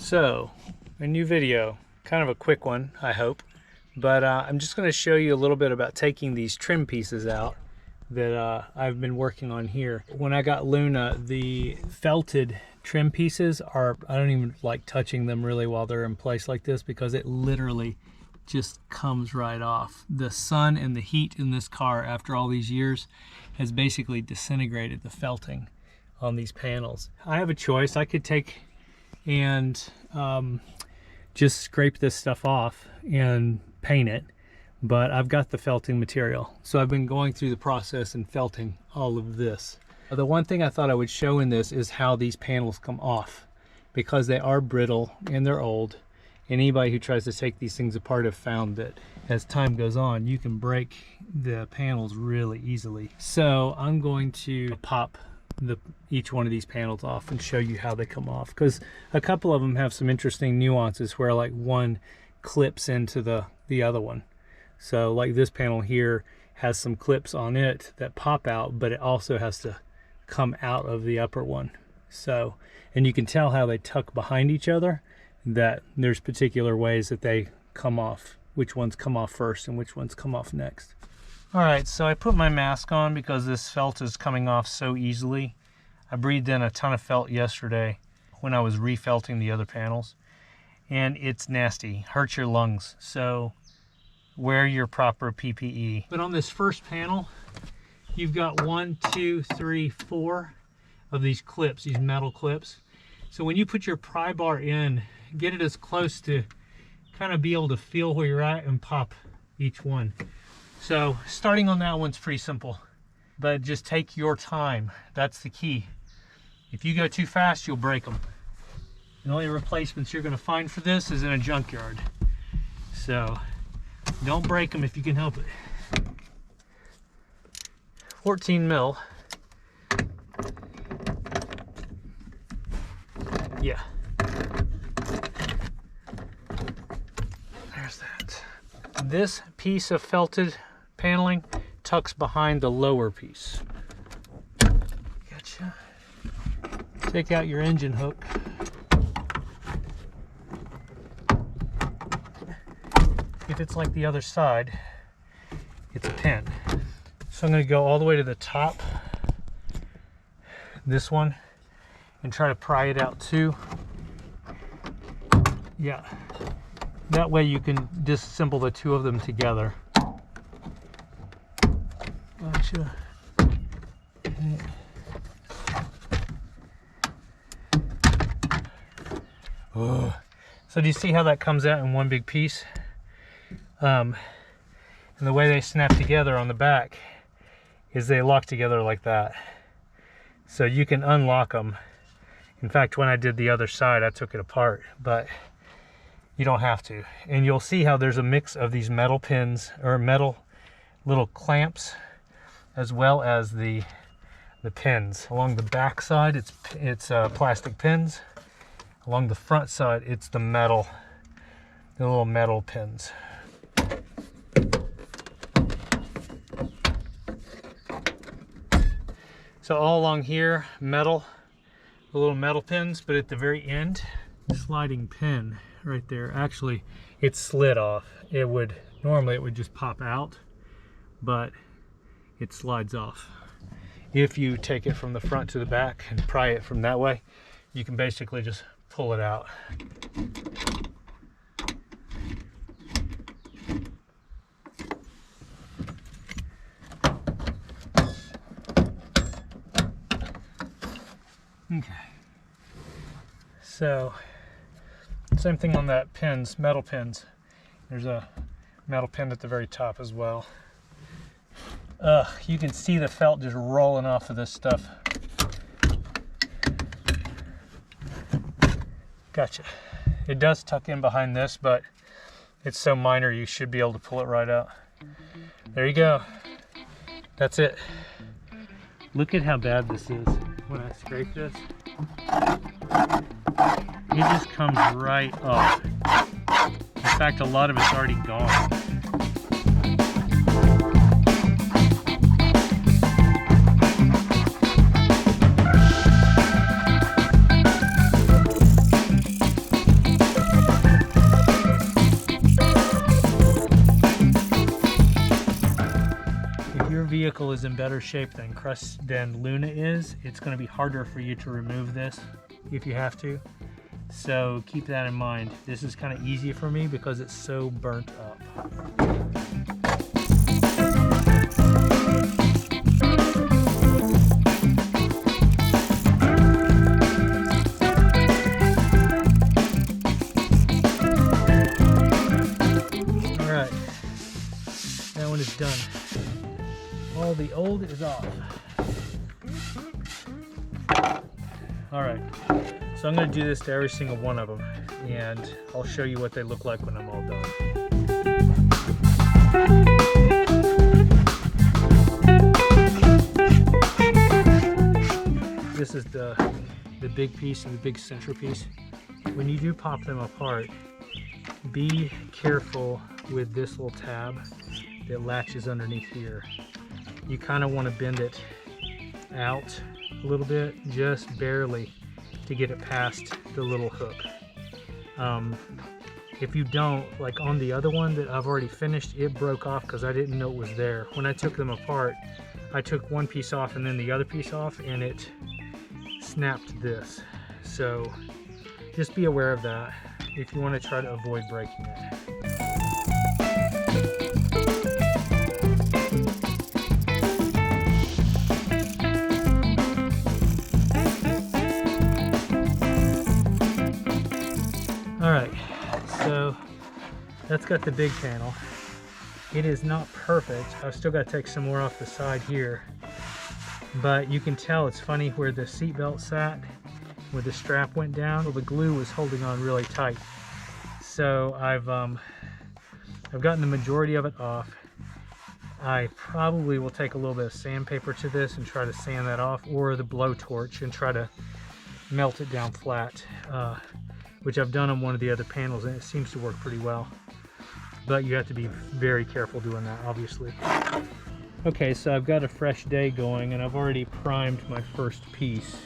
So, a new video, kind of a quick one, I hope, but I'm just going to show you a little bit about taking these trim pieces out that I've been working on here. When I got Luna, the felted trim pieces I don't even like touching them really while they're in place like this, because it literally just comes right off. The sun and the heat in this car after all these years has basically disintegrated the felting on these panels. I have a choice. I could take and just scrape this stuff off and paint it, but I've got the felting material, so I've been going through the process and felting all of this. The one thing I thought I would show in this is how these panels come off, because they are brittle and they're old. Anybody who tries to take these things apart have found that as time goes on, you can break the panels really easily. So I'm going to pop each one of these panels off and show you how they come off, because a couple of them have some interesting nuances where like one clips into the other one. So like this panel here has some clips on it that pop out, but it also has to come out of the upper one. So, and you can tell how they tuck behind each other, that there's particular ways that they come off, which ones come off first and which ones come off next. All right, so I put my mask on because this felt is coming off so easily. I breathed in a ton of felt yesterday when I was refelting the other panels, and it's nasty, hurts your lungs. So wear your proper PPE. But on this first panel, you've got 1, 2, 3, 4 of these clips, these metal clips. So when you put your pry bar in, get it as close to kind of be able to feel where you're at and pop each one. So starting on that one's pretty simple, but just take your time. That's the key. If you go too fast, you'll break them. The only replacements you're going to find for this is in a junkyard. So don't break them if you can help it. 14 mil. Yeah. There's that. This piece of felted paneling tucks behind the lower piece. Gotcha. Take out your engine hook. If it's like the other side, it's a pin. So I'm going to go all the way to the top, this one, and try to pry it out too. Yeah. That way you can disassemble the two of them together. Gotcha. Okay. Oh. So do you see how that comes out in one big piece? And the way they snap together on the back is they lock together like that. So you can unlock them. In fact, when I did the other side, I took it apart, but you don't have to. And you'll see how there's a mix of these metal pins, or metal little clamps, as well as the pins. Along the back side, it's plastic pins. Along the front side, it's the little metal pins. So all along here, metal, the little metal pins, but at the very end, sliding pin right there. Actually, it slid off. Normally it would just pop out, but it slides off. If you take it from the front to the back and pry it from that way, you can basically just pull it out. Okay, so same thing on that pins, metal pins. There's a metal pin at the very top as well. You can see the felt just rolling off of this stuff. Gotcha. It does tuck in behind this, but it's so minor you should be able to pull it right out. There you go. That's it. Look at how bad this is. When I scrape this, it just comes right off. In fact, a lot of it's already gone. vehicle is in better shape than Luna is, it's going to be harder for you to remove this if you have to. So keep that in mind. This is kind of easy for me because it's so burnt up. Alright, that one is done. All the old is off. Alright, so I'm going to do this to every single one of them, and I'll show you what they look like when I'm all done. This is the big piece and the big centerpiece. When you do pop them apart, be careful with this little tab that latches underneath here. You kind of want to bend it out a little bit, just barely, to get it past the little hook. If you don't, like on the other one that I've already finished, it broke off because I didn't know it was there. When I took them apart, I took one piece off and then the other piece off, and it snapped this. So just be aware of that if you want to try to avoid breaking it. Alright, so that's got the big panel. It is not perfect. I've still got to take some more off the side here. But you can tell it's funny where the seat belt sat, where the strap went down. Well, the glue was holding on really tight. So I've gotten the majority of it off. I probably will take a little bit of sandpaper to this and try to sand that off, or the blowtorch and try to melt it down flat. Which I've done on one of the other panels, and it seems to work pretty well. But you have to be very careful doing that, obviously. Okay, so I've got a fresh day going, and I've already primed my first piece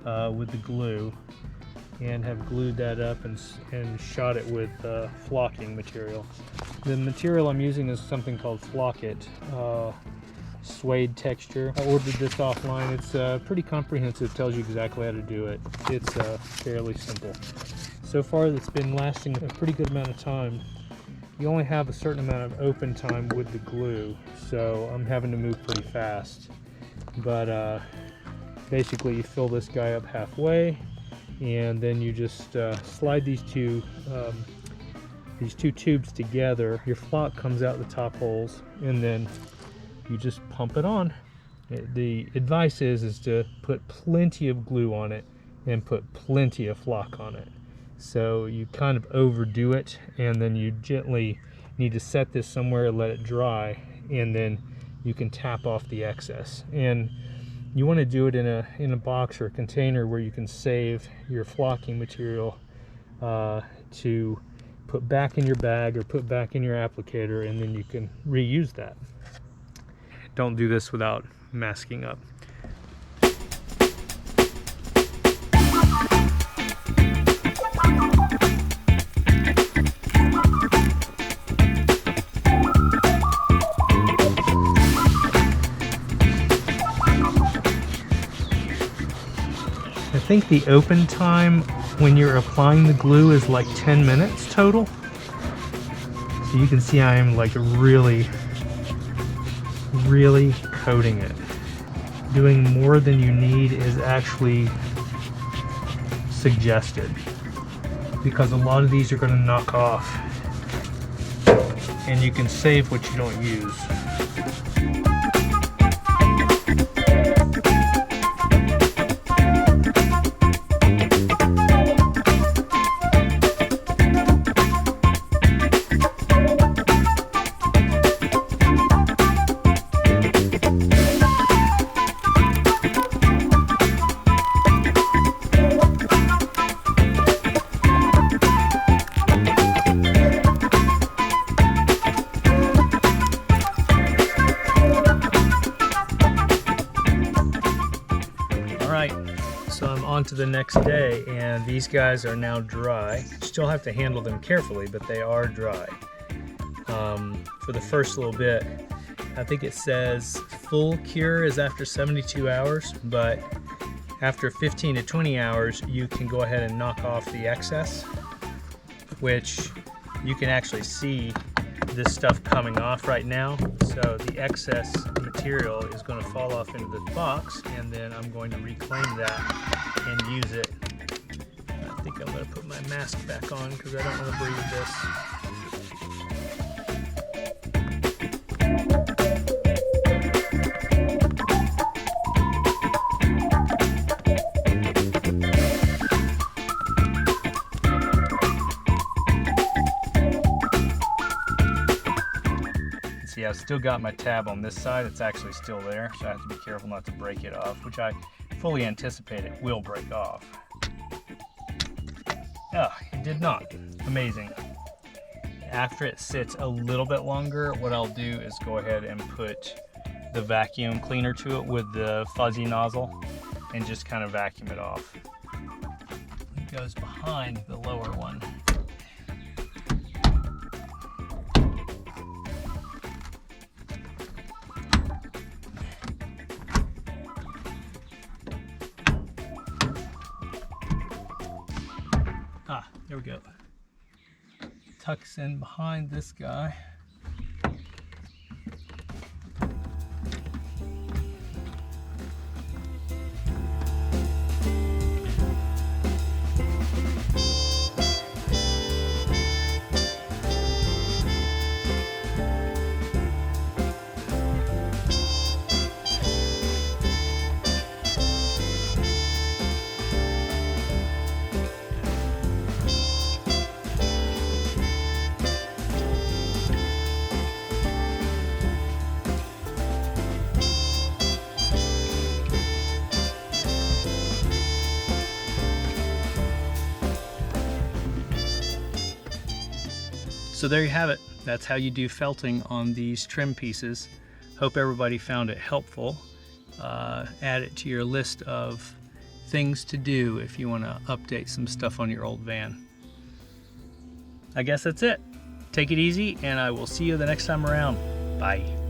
with the glue, and have glued that up and shot it with flocking material. The material I'm using is something called Flock-It. Suede texture. I ordered this offline. It's pretty comprehensive, tells you exactly how to do it. It's fairly simple. So far it's been lasting a pretty good amount of time. You only have a certain amount of open time with the glue, so I'm having to move pretty fast. But basically you fill this guy up halfway, and then you just slide these two tubes together. Your flock comes out the top holes, and then you just pump it on. The advice is to put plenty of glue on it and put plenty of flock on it. So you kind of overdo it, and then you gently need to set this somewhere, let it dry, and then you can tap off the excess. And you want to do it in a box or a container where you can save your flocking material to put back in your bag or put back in your applicator, and then you can reuse that. Don't do this without masking up. I think the open time when you're applying the glue is like 10 minutes total. So you can see I am like really coating it. Doing more than you need is actually suggested, because a lot of these are going to knock off, and you can save what you don't use. So I'm on to the next day, and these guys are now dry. Still have to handle them carefully, but they are dry. For the first little bit, I think it says full cure is after 72 hours, but after 15 to 20 hours, you can go ahead and knock off the excess, which you can actually see this stuff coming off right now. So the excess material is going to fall off into the box, and then I'm going to reclaim that and use it. I think I'm going to put my mask back on because I don't want to breathe this. See, I've still got my tab on this side. It's actually still there, so I have to be careful not to break it off, which I fully anticipate it will break off. Oh, it did not. Amazing. After it sits a little bit longer, what I'll do is go ahead and put the vacuum cleaner to it with the fuzzy nozzle and just kind of vacuum it off. It goes behind the lower one. Ah, there we go. Tucks in behind this guy. So there you have it. That's how you do felting on these trim pieces. Hope everybody found it helpful. Add it to your list of things to do if you want to update some stuff on your old van. I guess that's it. Take it easy, and I will see you the next time around. Bye.